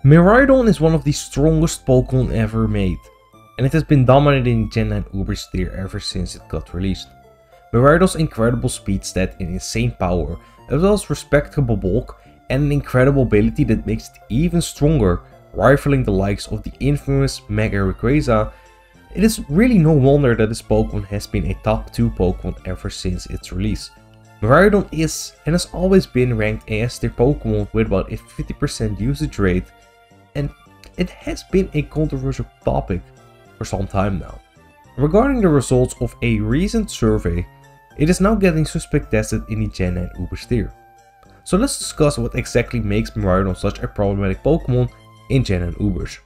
Miraidon is one of the strongest Pokemon ever made, and it has been dominating Gen 9 Uber's tier ever since it got released. Miraidon's incredible speed stat and insane power, as well as respectable bulk and an incredible ability that makes it even stronger, rivaling the likes of the infamous Mega Rayquaza. It is really no wonder that this Pokemon has been a top 2 Pokemon ever since its release. Miraidon is and has always been ranked a S tier Pokemon with about a 50% usage rate, and it has been a controversial topic for some time now. Regarding the results of a recent survey, it is now getting suspect tested in the Gen 9 Uber's tier. So let's discuss what exactly makes Miraidon such a problematic Pokemon in Gen 9 Ubers.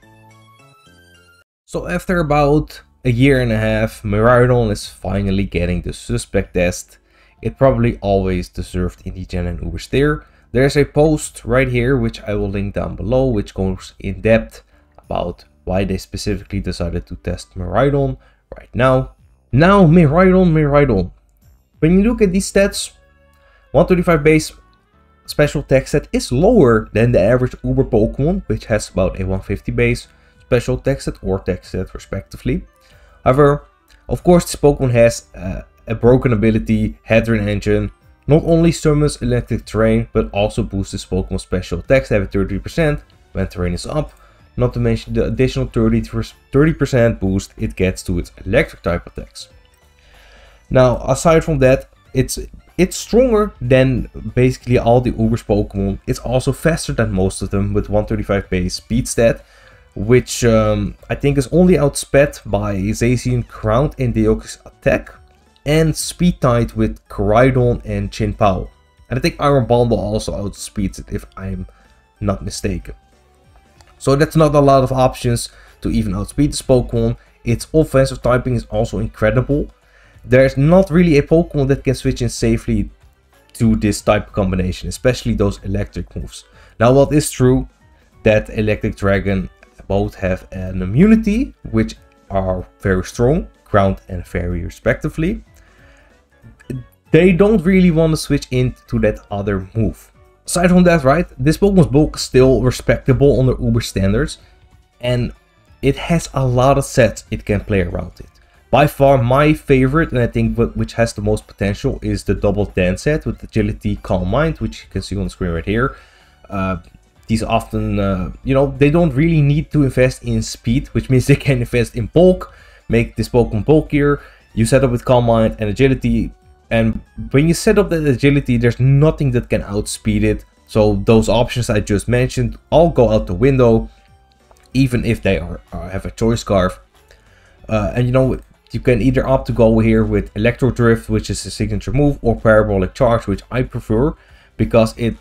So after about a year and a half, Miraidon is finally getting the suspect test it probably always deserved in the Gen 9 Ubers tier. There's a post right here which I will link down below, which goes in depth about why they specifically decided to test Miraidon right now. Now Miraidon. When you look at these stats, 125 base special attack stat is lower than the average Uber Pokemon, which has about a 150 base special attack stat or attack stat respectively. However, of course this Pokemon has a broken ability, Hadron Engine, not only summons electric terrain, but also boosts this Pokemon's special attacks to have 30% when terrain is up, not to mention the additional 30% boost it gets to its electric type attacks. Now, aside from that, it's stronger than basically all the Uber's Pokemon. It's also faster than most of them with 135 base speed stat, which I think is only outsped by Zacian Ground and Deoxys attack, and speed tied with Miraidon and Chin-Pao. And I think Iron Bundle also outspeeds it if I'm not mistaken. So that's not a lot of options to even outspeed this Pokemon. Its offensive typing is also incredible. There's not really a Pokemon that can switch in safely to this type of combination, especially those electric moves. Now, what is true that Electric Dragon both have an immunity, which are very strong, ground and fairy respectively. They don't really want to switch into that other move. Aside from that, right, this Pokemon's bulk is still respectable under Uber standards, and it has a lot of sets it can play around it. By far my favorite, and I think which has the most potential, is the Double Dance set with Agility, Calm Mind, which you can see on the screen right here. These often, they don't really need to invest in speed, which means they can invest in bulk, make this Pokemon bulkier. You set up with Calm Mind and Agility, and when you set up that Agility, there's nothing that can outspeed it. So those options I just mentioned all go out the window, even if they have a Choice Scarf. And you can either opt to go here with Electro Drift, which is a signature move, or Parabolic Charge, which I prefer because it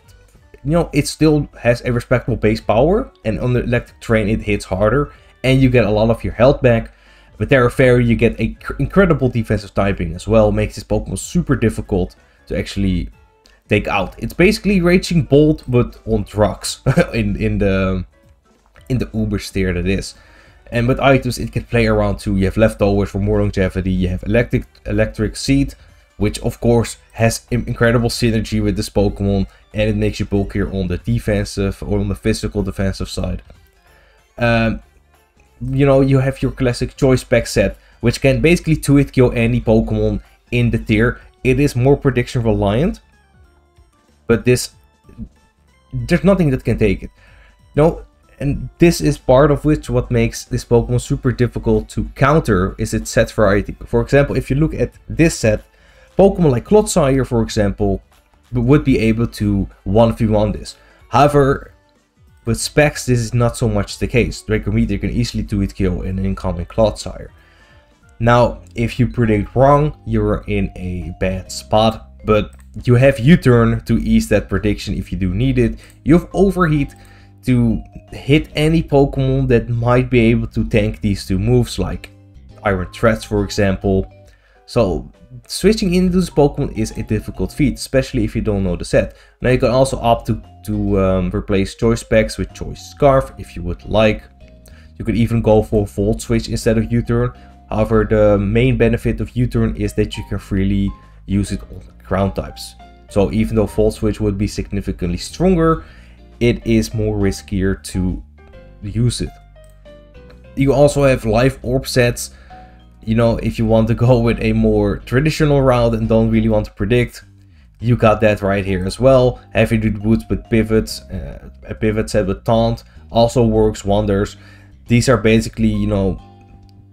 still has a respectable base power, and on the electric terrain it hits harder, and you get a lot of your health back. With Terra Fairy, you get a incredible defensive typing as well, makes this Pokemon super difficult to actually take out. It's basically Raging Bolt, but on drugs in the Uber tier that is. And with items, it can play around too. You have Leftovers for more longevity. You have Electric Seed, which of course has incredible synergy with this Pokemon, and it makes you bulkier on the defensive or on the physical defensive side. You have your classic Choice Pack set, which can basically 2-hit kill any Pokemon in the tier. It is more prediction reliant, but there's nothing that can take it. And this is part of what makes this Pokemon super difficult to counter is its set variety. For example, if you look at this set, Pokemon like Clodsire, for example, would be able to 1v1 this. However, with Specs, this is not so much the case. Dracometer can easily 2-hit kill an incoming Clodsire. Now, if you predict wrong, you're in a bad spot, but you have U-turn to ease that prediction if you do need it. You have Overheat to hit any Pokemon that might be able to tank these two moves, like Iron Threats, for example. So switching into this Pokemon is a difficult feat, especially if you don't know the set. Now you can also opt to replace Choice Packs with Choice Scarf if you would like. You could even go for Volt Switch instead of U-turn. However, the main benefit of U-turn is that you can freely use it on ground types. So even though Volt Switch would be significantly stronger, it is more riskier to use it. You also have life orb sets. You know, if you want to go with a more traditional route and don't really want to predict, you got that right here as well. Heavy duty boots with pivots, a pivot set with taunt also works wonders. These are basically, you know,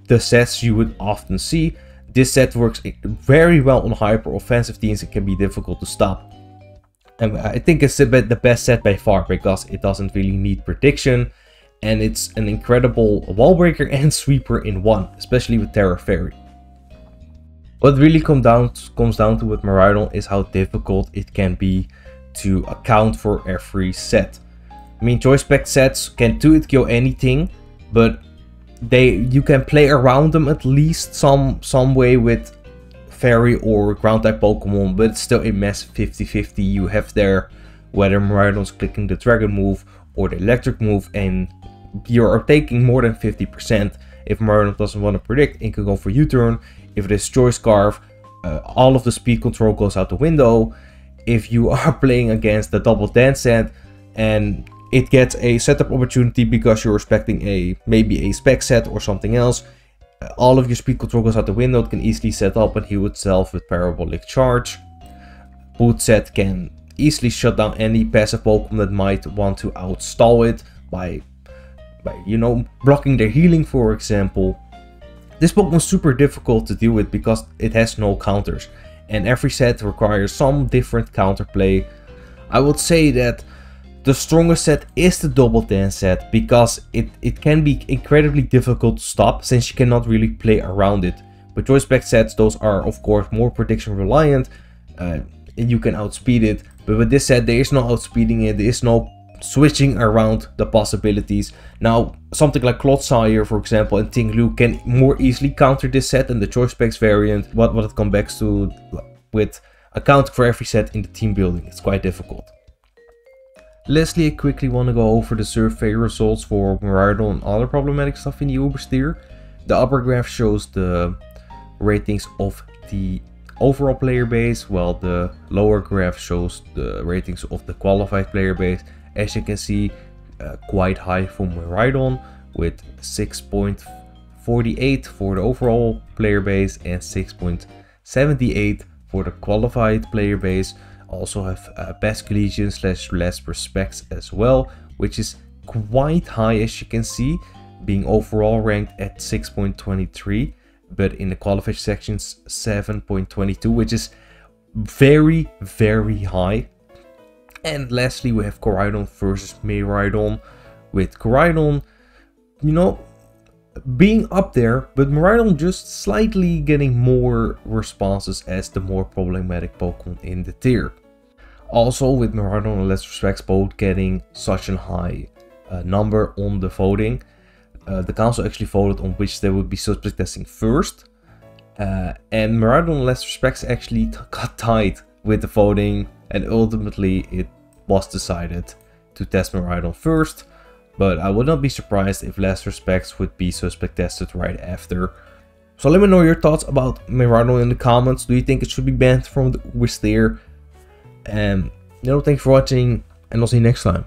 the sets you would often see. This set works very well on hyper offensive teams. It can be difficult to stop. And I think it's the best set by far because it doesn't really need prediction. And it's an incredible wall breaker and sweeper in one, especially with Terra Fairy. What really comes down to with Miraidon is how difficult it can be to account for every set. I mean, choice spec sets can do it kill anything, but you can play around them at least some way with fairy or ground type Pokemon, but it's still a massive 50-50 you have there, whether Miraidon's clicking the dragon move or the electric move, and you're taking more than 50%. If Miraidon doesn't want to predict, it can go for U-turn. If it is Choice Scarf, all of the speed control goes out the window. If you are playing against the double dance set and it gets a setup opportunity because you're expecting maybe a spec set or something else, all of your speed control goes out the window. It can easily set up and heal itself with Parabolic Charge. Boot set can easily shut down any passive Pokemon that might want to outstall it by you know, blocking their healing, for example. This Pokemon is super difficult to deal with because it has no counters, and every set requires some different counterplay. I would say that the strongest set is the double dance set because it can be incredibly difficult to stop since you cannot really play around it. But choice spec sets, those are of course more prediction reliant, and you can outspeed it. But with this set there is no outspeeding it, there is no switching around the possibilities. Now something like Clodsire, for example, and Tinglu can more easily counter this set than the choice specs variant. What it comes back to with accounting for every set in the team building, it's quite difficult. Lastly, I quickly want to go over the survey results for Miraidon and other problematic stuff in the Ubersteer. The upper graph shows the ratings of the overall player base, while the lower graph shows the ratings of the qualified player base. As you can see, quite high for Miraidon with 6.48 for the overall player base and 6.78 for the qualified player base. Also have best collision / less respects as well, which is quite high, as you can see, being overall ranked at 6.23, but in the qualified sections 7.22, which is very high. And lastly, we have Koraidon versus Miraidon, with Koraidon, you know, being up there, but Miraidon just slightly getting more responses as the more problematic Pokemon in the tier. Also, with Miraidon and Less Respects both getting such a high number on the voting, the council actually voted on which they would be suspect testing first, and Miraidon and Less Respects actually got tied with the voting, and ultimately it was decided to test Miraidon first. But I would not be surprised if Less Respects would be suspect tested right after. So let me know your thoughts about Miraidon in the comments. Do you think it should be banned from the Ubersteer? And you know, thanks for watching, and I'll see you next time.